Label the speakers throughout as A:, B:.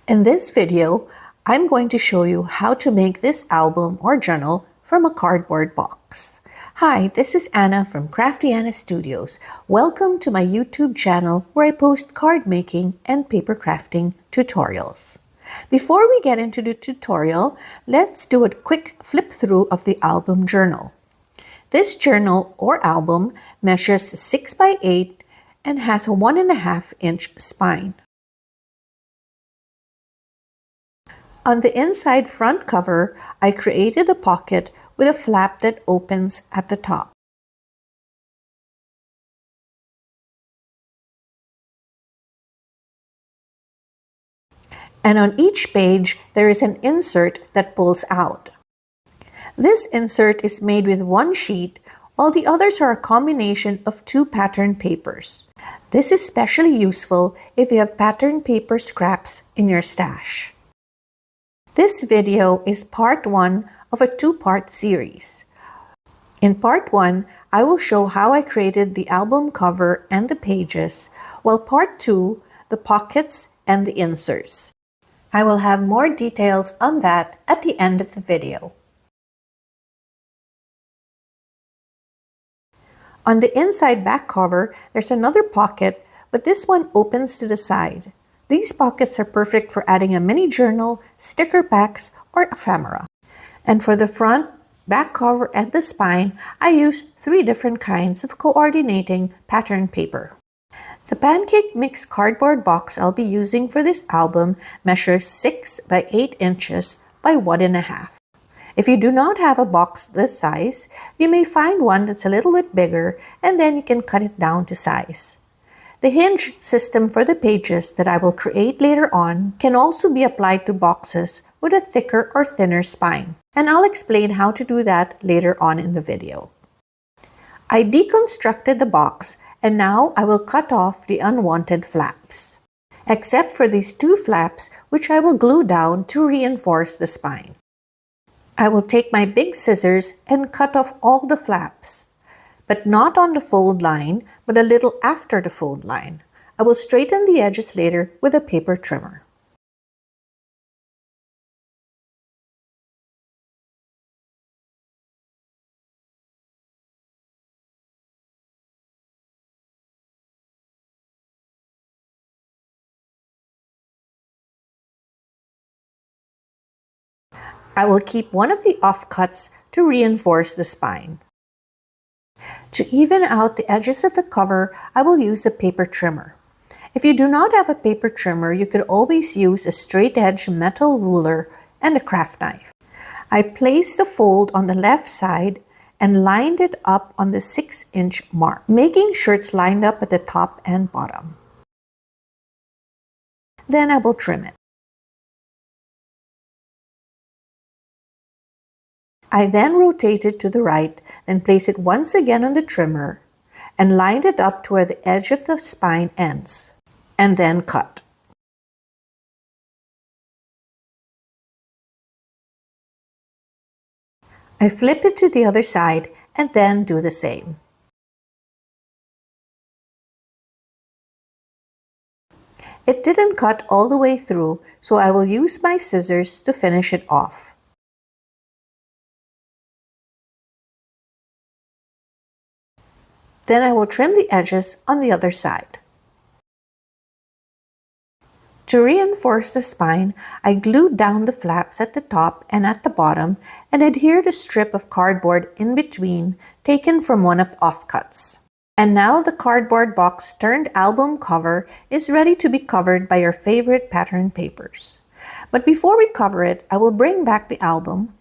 A: In this video, I'm going to show you how to make this album or journal from a cardboard box. Hi, this is Anna from Crafty Anna Studios. Welcome to my YouTube channel where I post card making and paper crafting tutorials. Before we get into the tutorial, let's do a quick flip through of the album journal. This journal or album measures 6 by 8 and has a 1.5 inch spine. On the inside front cover, I created a pocket with a flap that opens at the top. And on each page, there is an insert that pulls out. This insert is made with one sheet, while the others are a combination of 2 pattern papers. This is especially useful if you have pattern paper scraps in your stash. This video is part 1 of a 2-part series. In part 1, I will show how I created the album cover and the pages, while part 2, the pockets and the inserts. I will have more details on that at the end of the video. On the inside back cover, there's another pocket, but this one opens to the side. These pockets are perfect for adding a mini journal, sticker packs, or ephemera. And for the front, back cover, and the spine, I use 3 different kinds of coordinating pattern paper. The pancake mix cardboard box I'll be using for this album measures 6 by 8 inches by 1.5. If you do not have a box this size, you may find one that's a little bit bigger, and then you can cut it down to size. The hinge system for the pages that I will create later on can also be applied to boxes with a thicker or thinner spine, and I'll explain how to do that later on in the video. I deconstructed the box, and now I will cut off the unwanted flaps, except for these 2 flaps which I will glue down to reinforce the spine. I will take my big scissors and cut off all the flaps, but not on the fold line, but a little after the fold line. I will straighten the edges later with a paper trimmer. I will keep one of the offcuts to reinforce the spine. To even out the edges of the cover, I will use a paper trimmer. If you do not have a paper trimmer, you could always use a straight edge metal ruler and a craft knife. I placed the fold on the left side and lined it up on the 6-inch mark, making sure it's lined up at the top and bottom. Then I will trim it. I then rotate it to the right, then place it once again on the trimmer and lined it up to where the edge of the spine ends, and then cut. I flip it to the other side and then do the same. It didn't cut all the way through, so I will use my scissors to finish it off. Then I will trim the edges on the other side. To reinforce the spine, I glued down the flaps at the top and at the bottom and adhered a strip of cardboard in between taken from one of the offcuts. And now the cardboard box turned album cover is ready to be covered by your favorite pattern papers. But before we cover it, I will bring back the album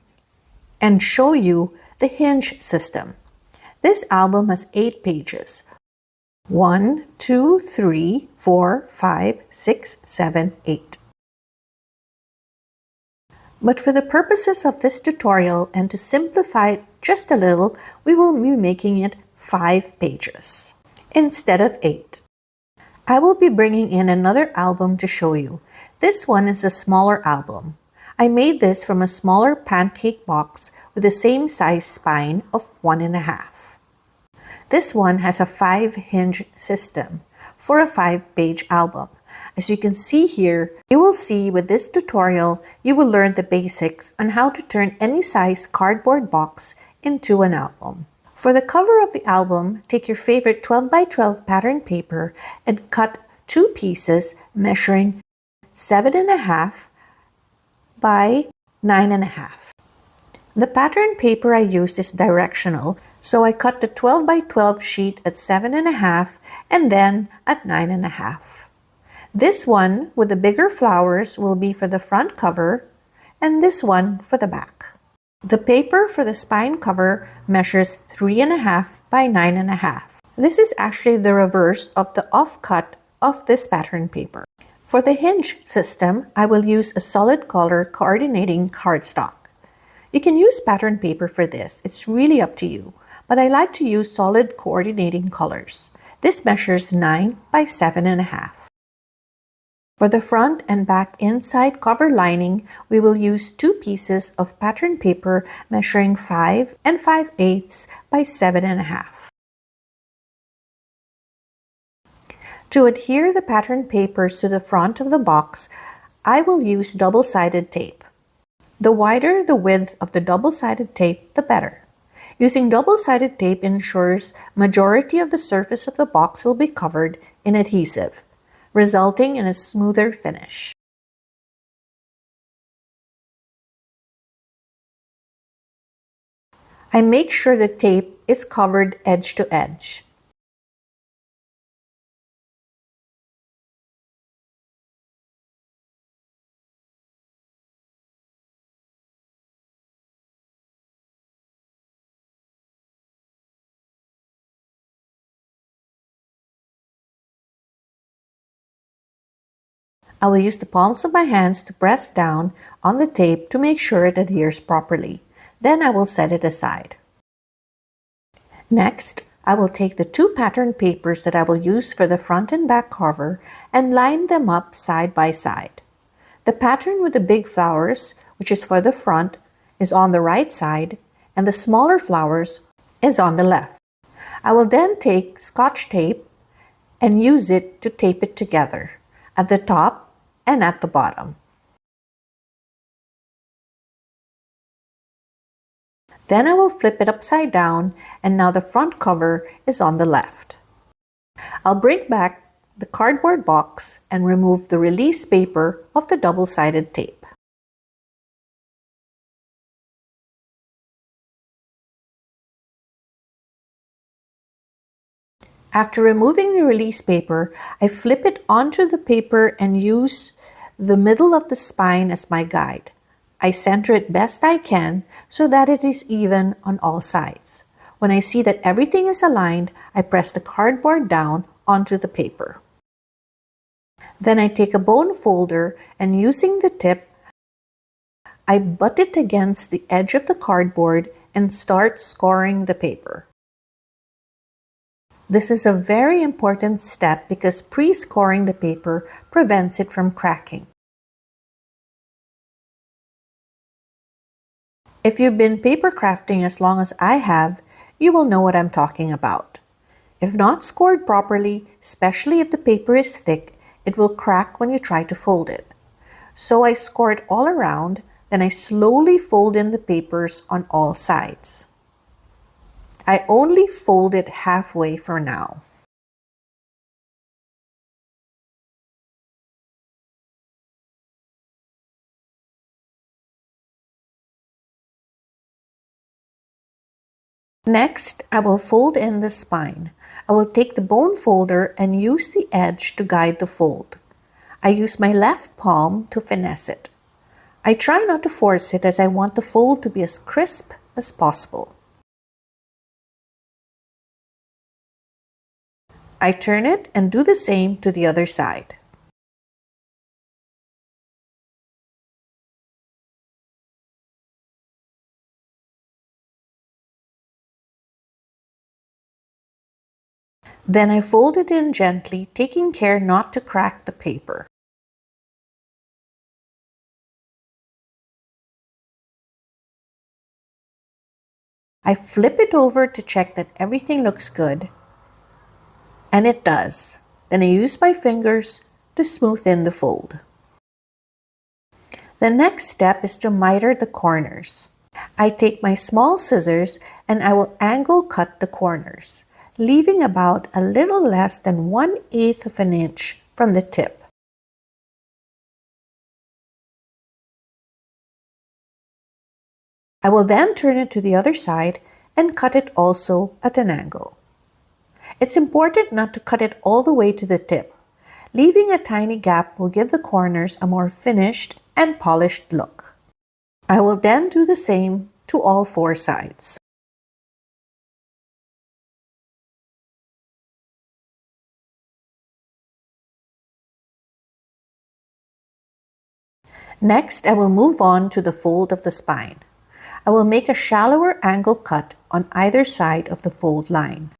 A: and show you the hinge system. This album has 8 pages. 1, 2, 3, 4, 5, 6, 7, 8. But for the purposes of this tutorial and to simplify it just a little, we will be making it 5 pages instead of 8. I will be bringing in another album to show you. This one is a smaller album. I made this from a smaller pancake box with the same size spine of 1.5. This one has a 5-hinge system for a 5-page album. As you can see here, you will see with this tutorial, you will learn the basics on how to turn any size cardboard box into an album. For the cover of the album, take your favorite 12 by 12 pattern paper and cut 2 pieces measuring 7.5 by 9.5. The pattern paper I used is directional, so I cut the 12 by 12 sheet at 7.5 and then at 9.5. This one with the bigger flowers will be for the front cover and this one for the back. The paper for the spine cover measures 3.5 by 9.5. This is actually the reverse of the offcut of this pattern paper. For the hinge system, I will use a solid color coordinating cardstock. You can use pattern paper for this, it's really up to you, but I like to use solid coordinating colors. This measures 9 by 7.5. For the front and back inside cover lining, we will use 2 pieces of pattern paper measuring 5 and 5/8 by 7.5. To adhere the pattern papers to the front of the box, I will use double-sided tape. The wider the width of the double-sided tape, the better. Using double-sided tape ensures majority of the surface of the box will be covered in adhesive, resulting in a smoother finish. I make sure the tape is covered edge to edge. I will use the palms of my hands to press down on the tape to make sure it adheres properly. Then I will set it aside. Next, I will take the 2 pattern papers that I will use for the front and back cover and line them up side by side. The pattern with the big flowers, which is for the front, is on the right side, and the smaller flowers is on the left. I will then take Scotch tape and use it to tape it together at the top and at the bottom. Then I will flip it upside down, and now the front cover is on the left. I'll bring back the cardboard box and remove the release paper of the double-sided tape. After removing the release paper, I flip it onto the paper and use the middle of the spine as my guide. I center it best I can so that it is even on all sides. When I see that everything is aligned, I press the cardboard down onto the paper. Then I take a bone folder and using the tip, I butt it against the edge of the cardboard and start scoring the paper. This is a very important step because pre-scoring the paper prevents it from cracking. If you've been paper crafting as long as I have, you will know what I'm talking about. If not scored properly, especially if the paper is thick, it will crack when you try to fold it. So I score it all around, then I slowly fold in the papers on all sides. I only fold it halfway for now. Next, I will fold in the spine. I will take the bone folder and use the edge to guide the fold. I use my left palm to finesse it. I try not to force it as I want the fold to be as crisp as possible. I turn it and do the same to the other side. Then I fold it in gently, taking care not to crack the paper. I flip it over to check that everything looks good, and it does. Then I use my fingers to to smooth in the fold. The next step is to miter the corners. I take my small scissors and I will angle cut the corners, leaving about a little less than 1/8 of an inch from the tip. I will then turn it to the other side and cut it also at an angle. It's important not to cut it all the way to the tip. Leaving a tiny gap will give the corners a more finished and polished look. I will then do the same to all 4 sides. Next, I will move on to the fold of the spine. I will make a shallower angle cut on either side of the fold line.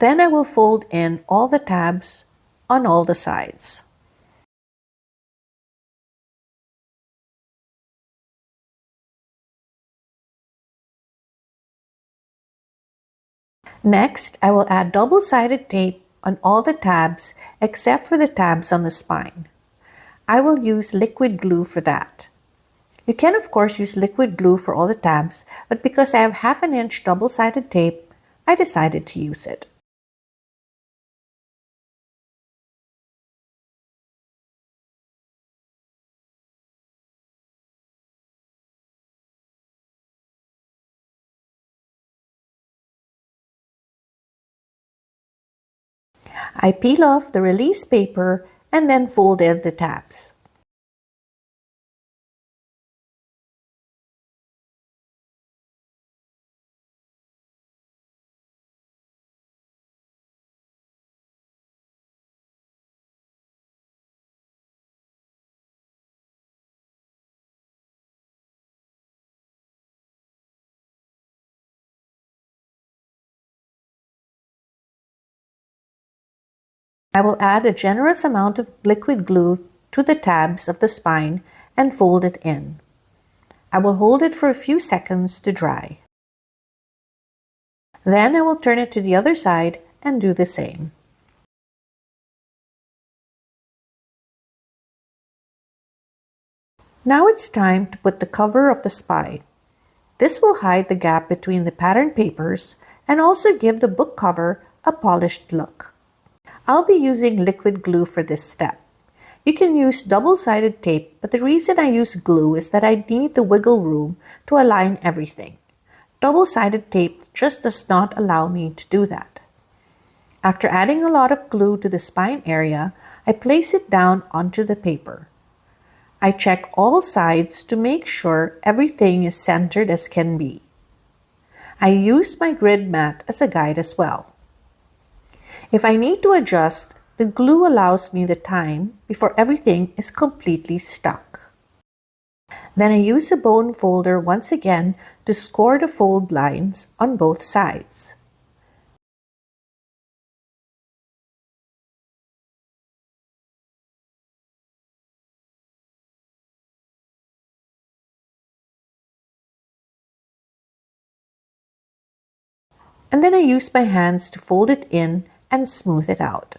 A: Then I will fold in all the tabs on all the sides. Next, I will add double-sided tape on all the tabs except for the tabs on the spine. I will use liquid glue for that. You can of course use liquid glue for all the tabs, but because I have 1/2 inch double-sided tape, I decided to use it. I peel off the release paper and then fold in the tabs. I will add a generous amount of liquid glue to the tabs of the spine and fold it in. I will hold it for a few seconds to dry. Then I will turn it to the other side and do the same. Now it's time to put the cover of the spine. This will hide the gap between the pattern papers and also give the book cover a polished look. I'll be using liquid glue for this step. You can use double-sided tape, but the reason I use glue is that I need the wiggle room to align everything. Double-sided tape just does not allow me to do that. After adding a lot of glue to the spine area, I place it down onto the paper. I check all sides to make sure everything is centered as can be. I use my grid mat as a guide as well. If I need to adjust, the glue allows me the time before everything is completely stuck. Then I use a bone folder once again to score the fold lines on both sides. And then I use my hands to fold it in and smooth it out.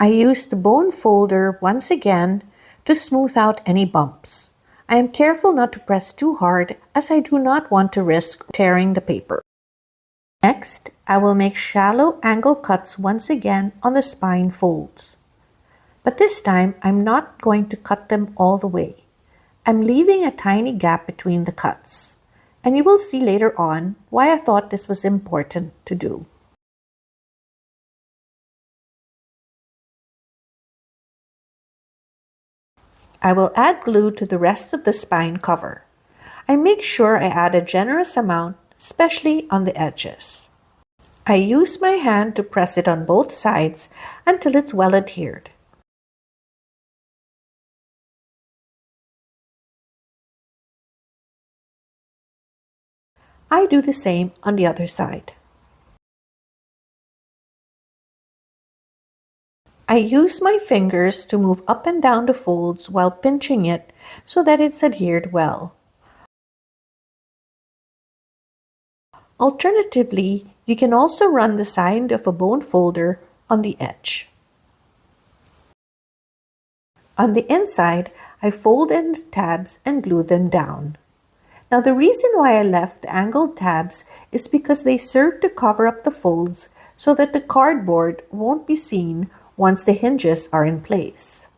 A: I use the bone folder once again to smooth out any bumps. I am careful not to press too hard as I do not want to risk tearing the paper. Next, I will make shallow angle cuts once again on the spine folds. But this time, I'm not going to cut them all the way. I'm leaving a tiny gap between the cuts. And you will see later on why I thought this was important to do. I will add glue to the rest of the spine cover. I make sure I add a generous amount, especially on the edges. I use my hand to press it on both sides until it's well adhered. I do the same on the other side. I use my fingers to move up and down the folds while pinching it so that it's adhered well. Alternatively, you can also run the side of a bone folder on the edge. On the inside, I fold in the tabs and glue them down. Now the reason why I left the angled tabs is because they serve to cover up the folds so that the cardboard won't be seen once the hinges are in place.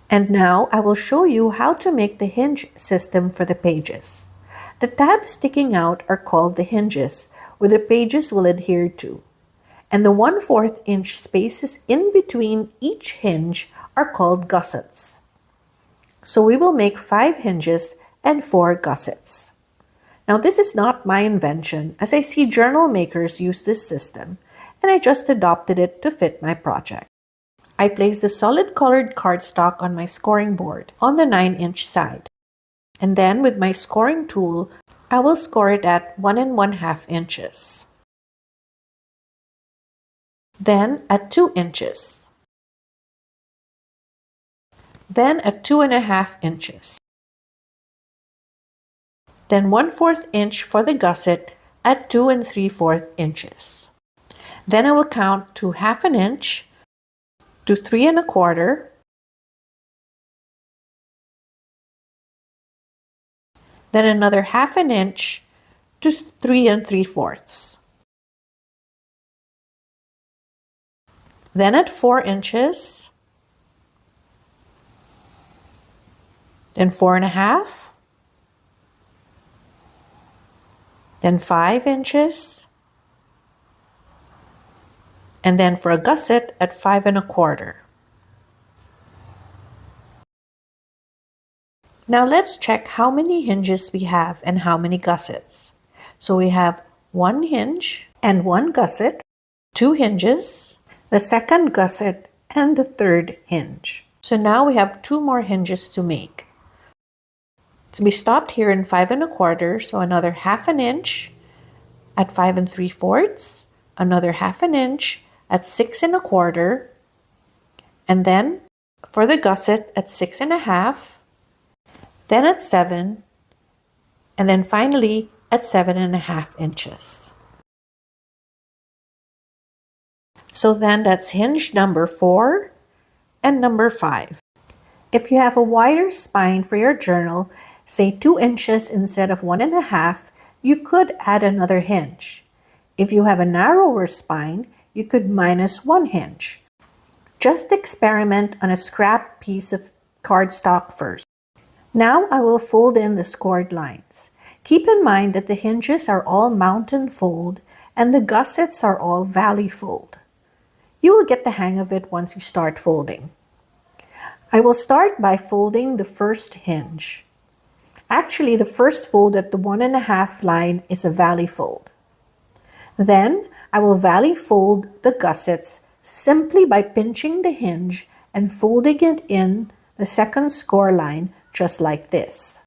A: And now I will show you how to make the hinge system for the pages. The tabs sticking out are called the hinges, where the pages will adhere to. And the 1/4 inch spaces in between each hinge are called gussets. So we will make 5 hinges and 4 gussets. Now this is not my invention, as I see journal makers use this system, and I just adopted it to fit my project. I place the solid colored cardstock on my scoring board on the 9-inch side. And then with my scoring tool, I will score it at 1 1/2 inches. Then at 2 inches. Then at 2 1/2 inches. Then 1/4 inch for the gusset at 2 3/4 inches. Then I will count to 1/2 inch to 3 1/4, then another 1/2 inch to 3 3/4. Then at 4 inches, then 4 1/2, then 5 inches, and then for a gusset at 5 1/4. Now let's check how many hinges we have and how many gussets. So we have 1 hinge and 1 gusset, 2 hinges, the second gusset, and the third hinge. So now we have 2 more hinges to make. So we stopped here in 5 1/4, so another 1/2 inch at 5 3/4, another 1/2 inch at 6 1/4, and then for the gusset at 6 1/2, then at 7, and then finally at 7 1/2 inches. So then that's hinge number 4 and number 5. If you have a wider spine for your journal, say 2 inches instead of 1 1/2, you could add another hinge. If you have a narrower spine, you could minus 1 hinge. Just experiment on a scrap piece of cardstock first. Now I will fold in the scored lines. Keep in mind that the hinges are all mountain fold and the gussets are all valley fold. You will get the hang of it once you start folding. I will start by folding the first hinge. Actually, the first fold at the 1 1/2 line is a valley fold. Then I will valley fold the gussets simply by pinching the hinge and folding it in the second score line just like this.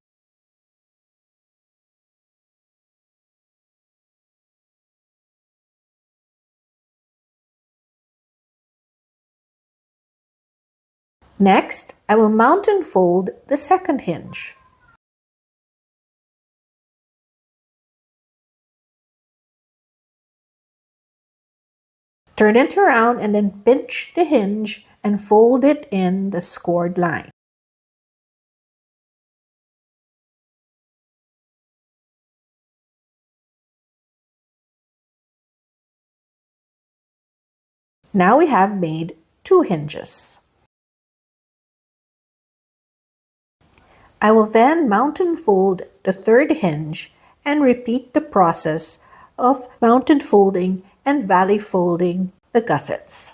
A: Next, I will mountain fold the second hinge. Turn it around and then pinch the hinge and fold it in the scored line. Now we have made 2 hinges. I will then mountain fold the third hinge and repeat the process of mountain folding and valley folding the gussets.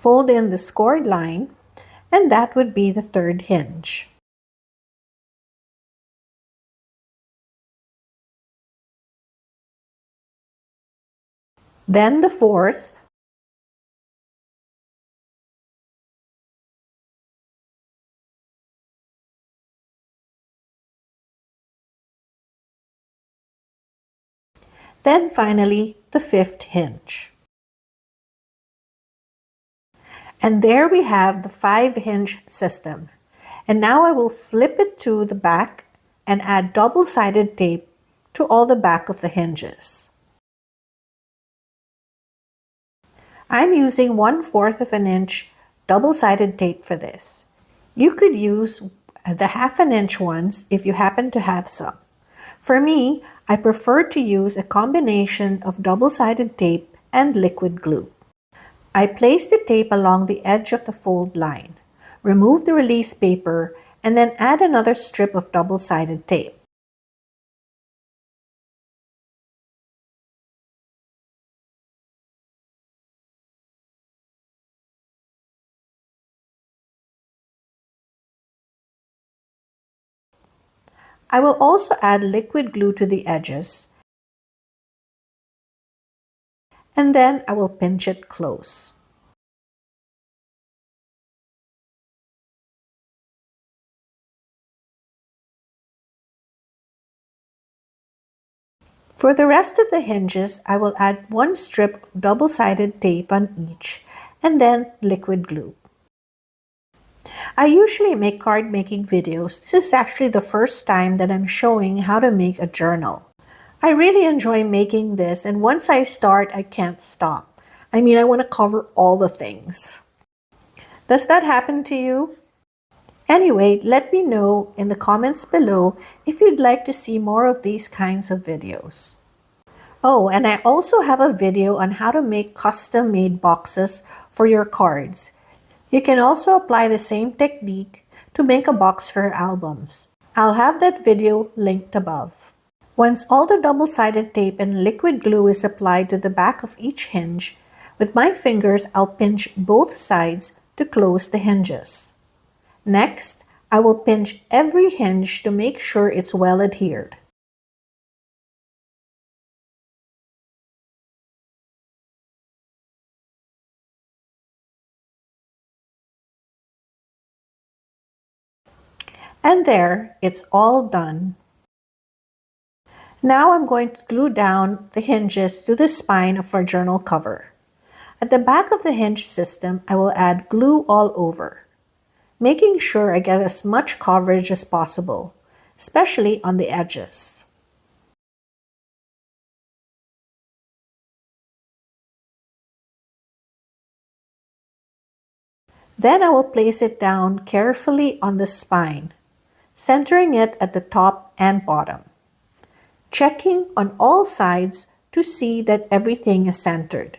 A: Fold in the scored line, and that would be the third hinge. Then the fourth, then finally the fifth hinge. And there we have the 5-hinge system. And now I will flip it to the back and add double-sided tape to all the back of the hinges. I'm using 1/4 of an inch double-sided tape for this. You could use the 1/2 inch ones if you happen to have some. For me, I prefer to use a combination of double-sided tape and liquid glue. I place the tape along the edge of the fold line, remove the release paper, and then add another strip of double-sided tape. I will also add liquid glue to the edges, and then I will pinch it close. For the rest of the hinges, I will add 1 strip of double-sided tape on each, and then liquid glue. I usually make card making videos. This is actually the first time that I'm showing how to make a journal. I really enjoy making this, and once I start, I can't stop. I mean, I want to cover all the things. Does that happen to you? Anyway, let me know in the comments below if you'd like to see more of these kinds of videos. Oh, and I also have a video on how to make custom-made boxes for your cards. You can also apply the same technique to make a box for your albums. I'll have that video linked above. Once all the double-sided tape and liquid glue is applied to the back of each hinge, with my fingers I'll pinch both sides to close the hinges. Next, I will pinch every hinge to make sure it's well adhered. And there, it's all done. Now I'm going to glue down the hinges to the spine of our journal cover. At the back of the hinge system, I will add glue all over, making sure I get as much coverage as possible, especially on the edges. Then I will place it down carefully on the spine, centering it at the top and bottom, checking on all sides to see that everything is centered.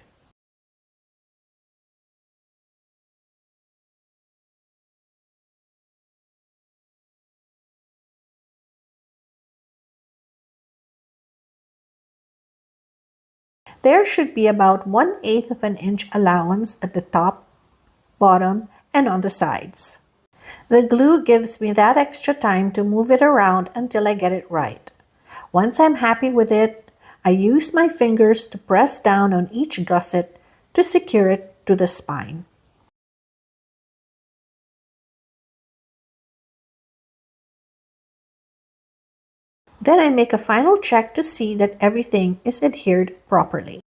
A: There should be about 1/8 of an inch allowance at the top, bottom, and on the sides. The glue gives me that extra time to move it around until I get it right. Once I'm happy with it, I use my fingers to press down on each gusset to secure it to the spine. Then I make a final check to see that everything is adhered properly.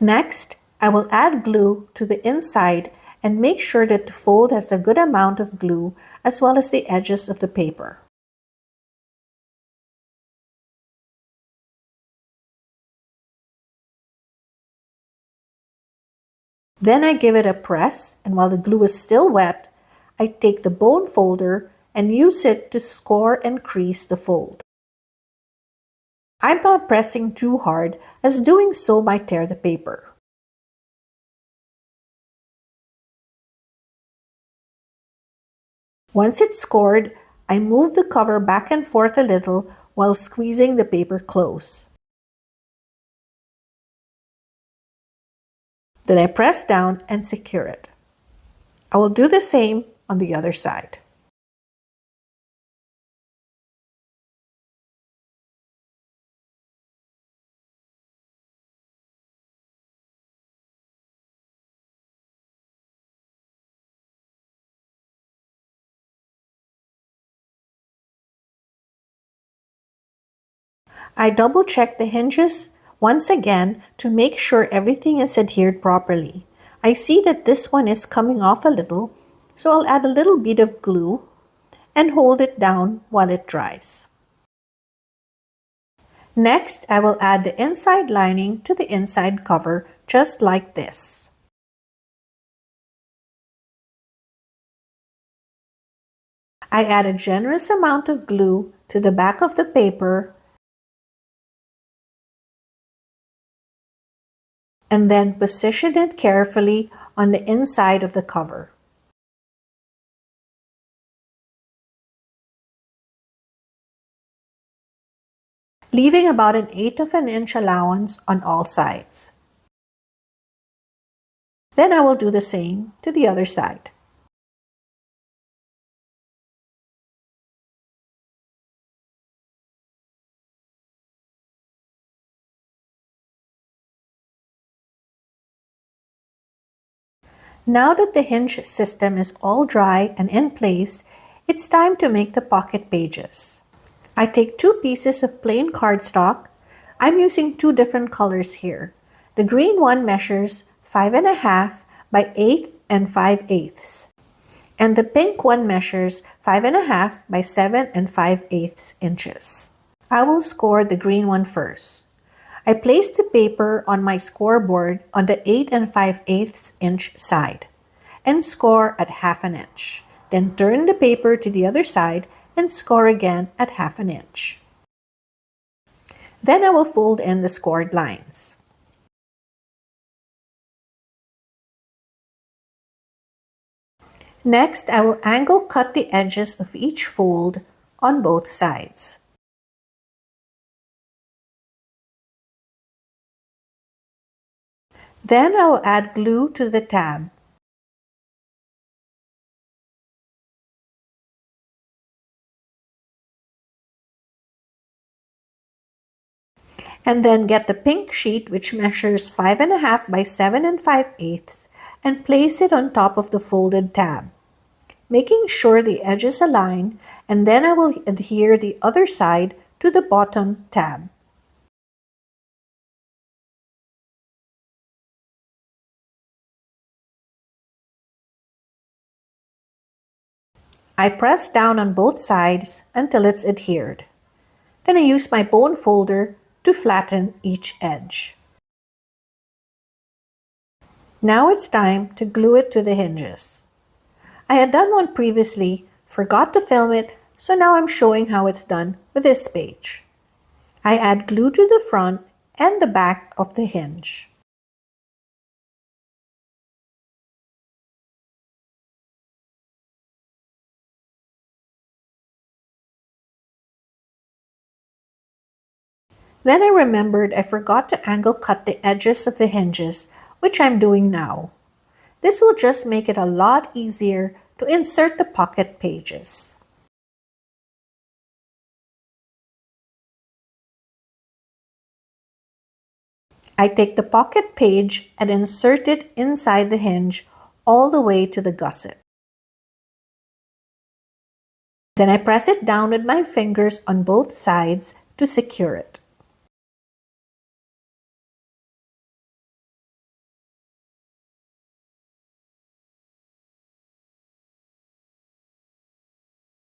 A: Next, I will add glue to the inside and make sure that the fold has a good amount of glue as well as the edges of the paper. Then I give it a press, and while the glue is still wet, I take the bone folder and use it to score and crease the fold. I'm not pressing too hard, as doing so might tear the paper. Once it's scored, I move the cover back and forth a little while squeezing the paper close. Then I press down and secure it. I will do the same on the other side. I double check the hinges once again to make sure everything is adhered properly. I see that this one is coming off a little, so I'll add a little bit of glue and hold it down while it dries. Next, I will add the inside lining to the inside cover just like this. I add a generous amount of glue to the back of the paper and then position it carefully on the inside of the cover. Leaving about 1/8 of an inch allowance on all sides. Then I will do the same to the other side. Now that the hinge system is all dry and in place, it's time to make the pocket pages. I take 2 pieces of plain cardstock. I'm using 2 different colors here. The green one measures 5.5 by 8 5/8, and the pink one measures 5.5 by 7 5/8 inches. I will score the green one first. I place the paper on my scoreboard on the 8 5/8 inch side and score at 1/2 inch. Then turn the paper to the other side and score again at 1/2 inch. Then I will fold in the scored lines. Next, I will angle cut the edges of each fold on both sides. Then I will add glue to the tab. And then get the pink sheet, which measures 5.5 by 7 5/8, and place it on top of the folded tab, making sure the edges align, and then I will adhere the other side to the bottom tab. I press down on both sides until it's adhered. Then I use my bone folder to flatten each edge. Now it's time to glue it to the hinges. I had done one previously, forgot to film it, so now I'm showing how it's done with this page. I add glue to the front and the back of the hinge. Then I remembered I forgot to angle cut the edges of the hinges, which I'm doing now. This will just make it a lot easier to insert the pocket pages. I take the pocket page and insert it inside the hinge all the way to the gusset. Then I press it down with my fingers on both sides to secure it.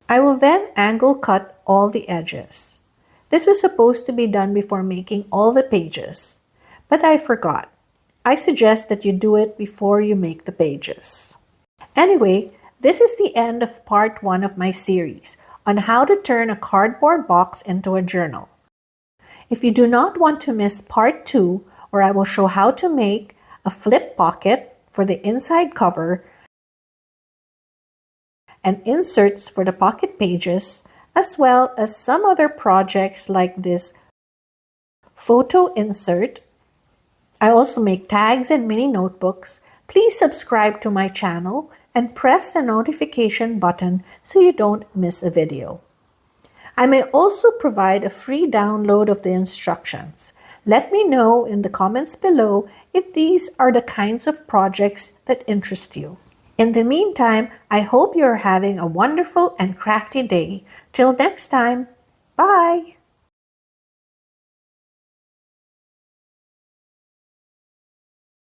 A: I will then angle cut all the edges. This was supposed to be done before making all the pages, but I forgot. I suggest that you do it before you make the pages. Anyway, this is the end of part 1 of my series on how to turn a cardboard box into a journal. If you do not want to miss part 2, where I will show how to make a flip pocket for the inside cover and inserts for the pocket pages, as well as some other projects like this photo insert, I also make tags and mini notebooks. Please subscribe to my channel and press the notification button so you don't miss a video. I may also provide a free download of the instructions. Let me know in the comments below if these are the kinds of projects that interest you. In the meantime, I hope you're having a wonderful and crafty day. Till next time, bye!